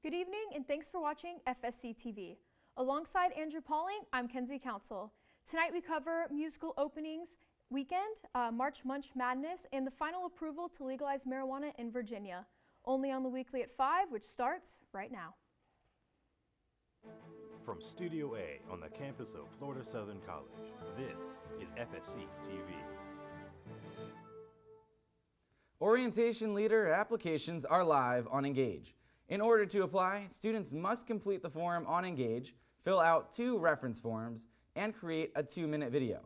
Good evening and thanks for watching FSCTV. Alongside Andrew Pauling, I'm Kenzie Council. Tonight we cover musical openings weekend, March Munch Madness, and the final approval to legalize marijuana in Virginia. Only on the weekly at 5, which starts right now. From Studio A on the campus of Florida Southern College, this is FSC TV. Orientation leader applications are live on Engage. In order to apply, students must complete the form on Engage, fill out 2 reference forms, and create a 2-minute video.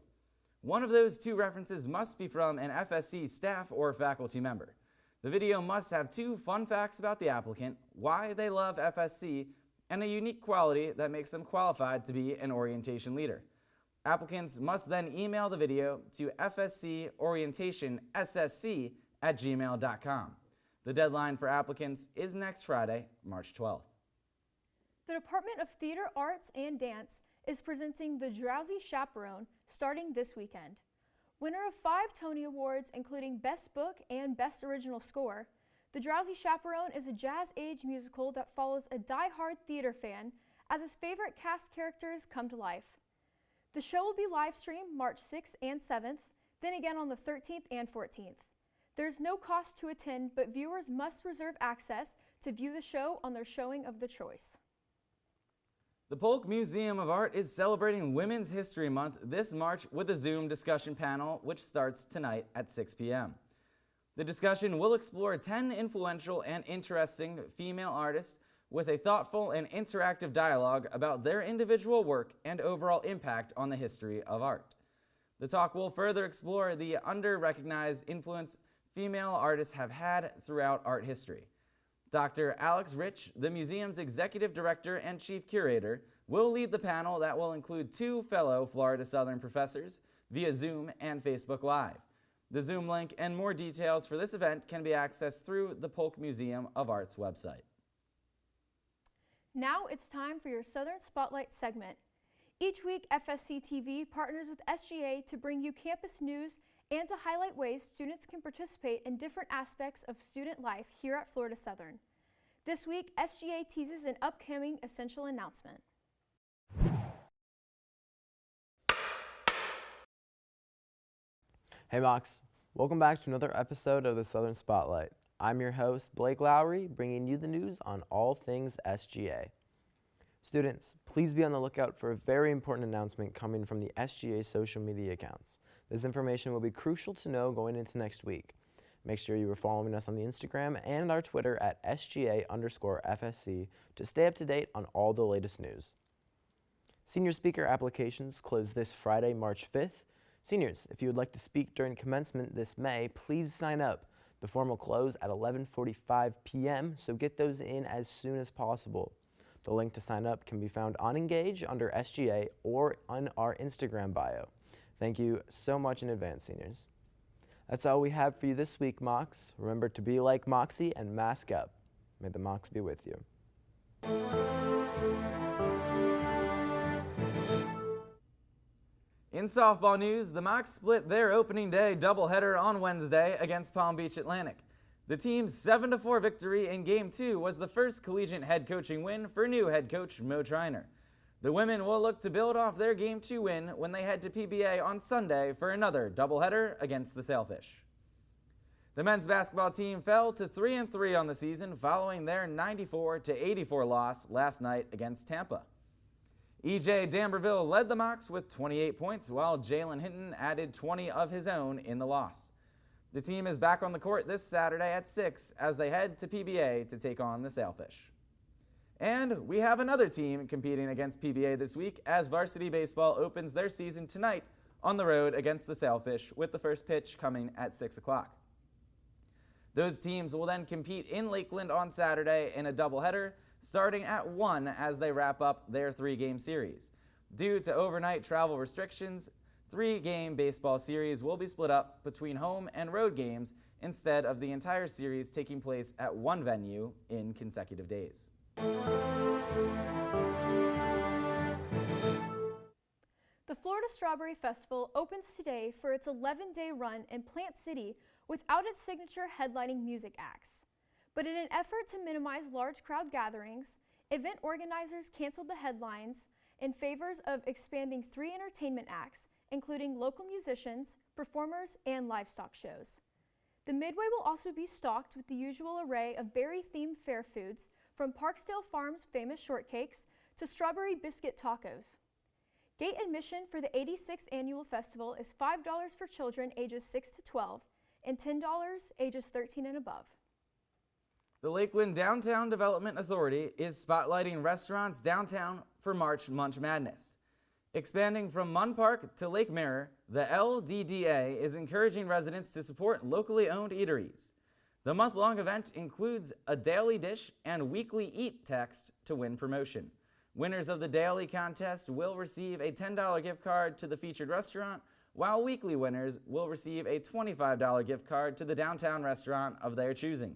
One of those 2 references must be from an FSC staff or faculty member. The video must have 2 fun facts about the applicant, why they love FSC, and a unique quality that makes them qualified to be an orientation leader. Applicants must then email the video to fscorientationssc@gmail.com. The deadline for applicants is next Friday, March 12th. The Department of Theater, Arts, and Dance is presenting the Drowsy Chaperone starting this weekend. Winner of 5 Tony Awards, including Best Book and Best Original Score, The Drowsy Chaperone is a jazz-age musical that follows a die-hard theater fan as his favorite cast characters come to life. The show will be live-streamed March 6th and 7th, then again on the 13th and 14th. There's no cost to attend, but viewers must reserve access to view the show on their showing of the choice. The Polk Museum of Art is celebrating Women's History Month this March with a Zoom discussion panel, which starts tonight at 6 p.m. The discussion will explore 10 influential and interesting female artists with a thoughtful and interactive dialogue about their individual work and overall impact on the history of art. The talk will further explore the under-recognized influence female artists have had throughout art history. Dr. Alex Rich, the museum's executive director and chief curator, will lead the panel that will include 2 fellow Florida Southern professors via Zoom and Facebook Live. The Zoom link and more details for this event can be accessed through the Polk Museum of Art's website. Now it's time for your Southern Spotlight segment. Each week, FSCTV partners with SGA to bring you campus news and to highlight ways students can participate in different aspects of student life here at Florida Southern. This week, SGA teases an upcoming essential announcement. Hey Mocs, welcome back to another episode of the Southern Spotlight. I'm your host, Blake Lowry, bringing you the news on all things SGA. Students, please be on the lookout for a very important announcement coming from the SGA social media accounts. This information will be crucial to know going into next week. Make sure you are following us on the Instagram and our Twitter at SGA_FSC to stay up to date on all the latest news. Senior speaker applications close this Friday, March 5th. Seniors, if you would like to speak during commencement this May, please sign up. The form will close at 11:45 p.m., so get those in as soon as possible. The link to sign up can be found on Engage under SGA or on our Instagram bio. Thank you so much in advance, seniors. That's all we have for you this week, Mocs. Remember to be like Moxie and mask up. May the Mocs be with you. In softball news, the Mocs split their opening day doubleheader on Wednesday against Palm Beach Atlantic. The team's 7-4 victory in Game 2 was the first collegiate head coaching win for new head coach Mo Triner. The women will look to build off their Game 2 win when they head to PBA on Sunday for another doubleheader against the Sailfish. The men's basketball team fell to 3-3 on the season following their 94-84 loss last night against Tampa. E.J. D'Amberville led the Mocs with 28 points, while Jalen Hinton added 20 of his own in the loss. The team is back on the court this Saturday at 6 as they head to PBA to take on the Sailfish. And we have another team competing against PBA this week as varsity baseball opens their season tonight on the road against the Sailfish, with the first pitch coming at 6 o'clock. Those teams will then compete in Lakeland on Saturday in a doubleheader, starting at 1 as they wrap up their 3-game series. Due to overnight travel restrictions, 3-game baseball series will be split up between home and road games instead of the entire series taking place at one venue in consecutive days. The Florida Strawberry Festival opens today for its 11-day run in Plant City without its signature headlining music acts. But in an effort to minimize large crowd gatherings, event organizers canceled the headlines in favor of expanding 3 entertainment acts, including local musicians, performers, and livestock shows. The Midway will also be stocked with the usual array of berry-themed fair foods, from Parksdale Farms' famous shortcakes to strawberry biscuit tacos. Gate admission for the 86th annual festival is $5 for children ages 6 to 12 and $10 ages 13 and above. The Lakeland Downtown Development Authority is spotlighting restaurants downtown for March Munch Madness. Expanding from Munn Park to Lake Mirror, the LDDA is encouraging residents to support locally owned eateries. The month-long event includes a daily dish and weekly eat text to win promotion. Winners of the daily contest will receive a $10 gift card to the featured restaurant, while weekly winners will receive a $25 gift card to the downtown restaurant of their choosing.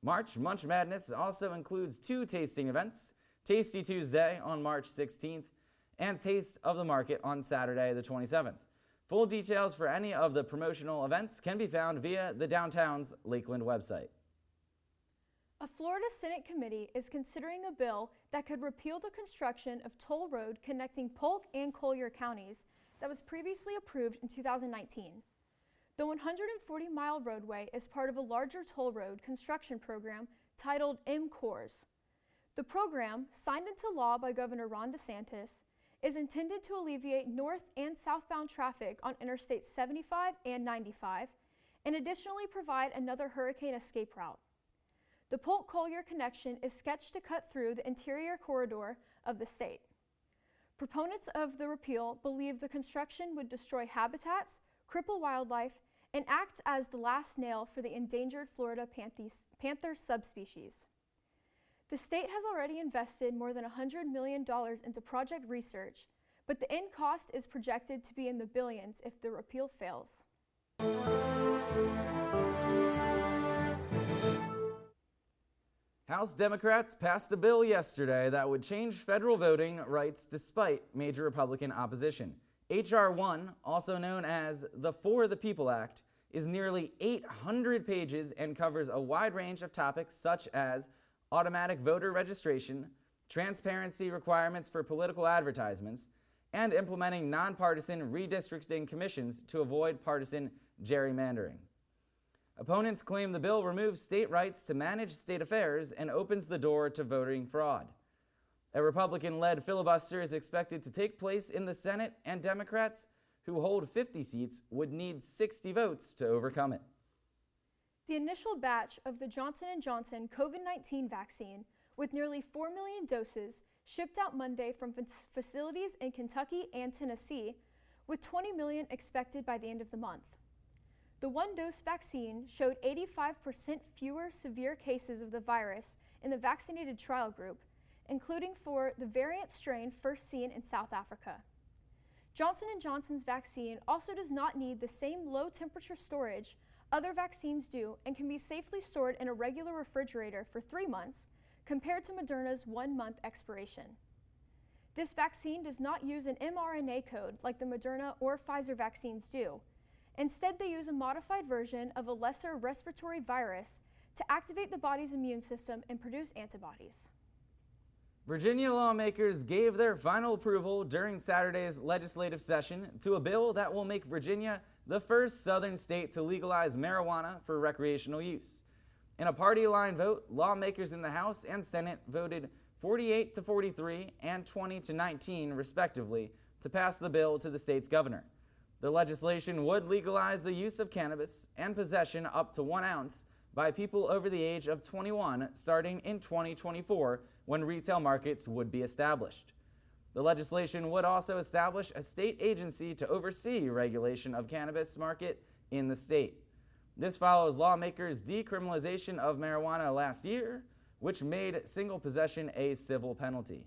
March Munch Madness also includes 2 tasting events, Tasty Tuesday on March 16th and Taste of the Market on Saturday the 27th. Full details for any of the promotional events can be found via the downtown's Lakeland website. A Florida Senate committee is considering a bill that could repeal the construction of toll road connecting Polk and Collier counties that was previously approved in 2019. The 140-mile roadway is part of a larger toll road construction program titled MCORS. The program, signed into law by Governor Ron DeSantis, is intended to alleviate north and southbound traffic on Interstate 75 and 95, and additionally provide another hurricane escape route. The POLK-COLLIER connection is sketched to cut through the interior corridor of the state. Proponents of the repeal believe the construction would destroy habitats, cripple wildlife, and act as the last nail for the endangered Florida panther subspecies. The state has already invested more than $100 million into project research, but the end cost is projected to be in the billions if the repeal fails. House Democrats passed a bill yesterday that would change federal voting rights despite major Republican opposition. H.R. 1, also known as the For the People Act, is nearly 800 pages and covers a wide range of topics such as automatic voter registration, transparency requirements for political advertisements, and implementing nonpartisan redistricting commissions to avoid partisan gerrymandering. Opponents claim the bill removes state rights to manage state affairs and opens the door to voting fraud. A Republican-led filibuster is expected to take place in the Senate, and Democrats, who hold 50 seats, would need 60 votes to overcome it. The initial batch of the Johnson & Johnson COVID-19 vaccine, with nearly 4 million doses, shipped out Monday from facilities in Kentucky and Tennessee, with 20 million expected by the end of the month. The one-dose vaccine showed 85% fewer severe cases of the virus in the vaccinated trial group, including for the variant strain first seen in South Africa. Johnson & Johnson's vaccine also does not need the same low-temperature storage other vaccines do and can be safely stored in a regular refrigerator for 3 months, compared to Moderna's 1-month expiration. This vaccine does not use an mRNA code like the Moderna or Pfizer vaccines do. Instead, they use a modified version of a lesser respiratory virus to activate the body's immune system and produce antibodies. Virginia lawmakers gave their final approval during Saturday's legislative session to a bill that will make Virginia the first southern state to legalize marijuana for recreational use. In a party-line vote, lawmakers in the House and Senate voted 48 to 43 and 20 to 19, respectively, to pass the bill to the state's governor. The legislation would legalize the use of cannabis and possession up to 1 ounce by people over the age of 21 starting in 2024, when retail markets would be established. The legislation would also establish a state agency to oversee regulation of cannabis market in the state. This follows lawmakers' decriminalization of marijuana last year, which made single possession a civil penalty.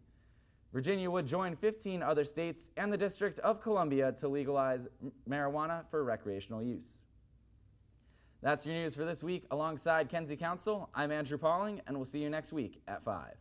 Virginia would join 15 other states and the District of Columbia to legalize marijuana for recreational use. That's your news for this week. Alongside Kenzie Council, I'm Andrew Pauling, and we'll see you next week at 5.